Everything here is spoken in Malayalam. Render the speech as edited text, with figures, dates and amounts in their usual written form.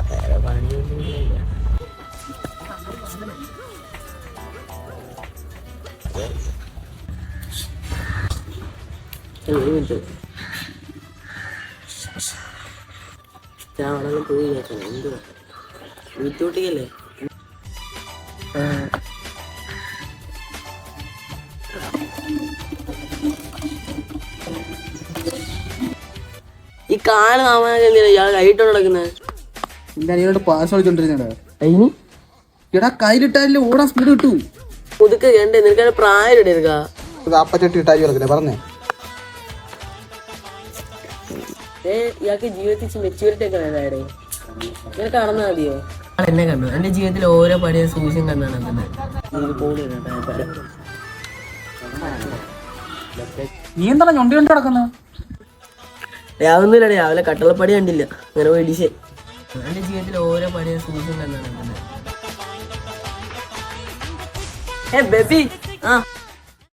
വേറെ പണിയൊന്നുമില്ല. അവിടെ പോയി കേൾക്കണം. എന്തുവാ വീട്ടുകൂട്ടിക്കല്ലേ? ഈ കാല് താമസം എന്തിനാ ഇയാൾ കൈയിട്ട് നടക്കുന്നത്? എന്റെ അനിയോട് പാസ് കളിച്ചോണ്ടിരുന്നേടാ. അതിന് എടാ കയ്യിലിട്ടാലേ ഓടാൻ സ്പീഡ് കിട്ടൂ. പുതുക്കെ കണ്ടേ നിനക്ക് പ്രായം എടുക്ക. അപ്പച്ചട്ടി ഇട്ടായി കിടക്കില്ലേ പറഞ്ഞേ. ഇയാൾക്ക് ജീവിതത്തിൽ മെച്യൂരിറ്റി ഒക്കെ വേണ്ടാടേ. നിനക്ക് നടന്നാ മതിയോ? എന്നെ കണ്ടു. എന്റെ ജീവിതത്തിൽ ഓരോ പടിയ സൂക്ഷ്യം കണ്ടാണ് നീ എന്താണ് ഞൊണ്ടി കൊണ്ട് കിടക്കുന്നത്? രാവുന്നില്ല, രാവിലെ കട്ടളപ്പടി കണ്ടില്ല, അങ്ങനെ പേടിച്ചേ. എന്റെ ജീവിതത്തിൽ ഓരോ പടിയ സൂക്ഷ്യം കണ്ടാണ് ബേബി.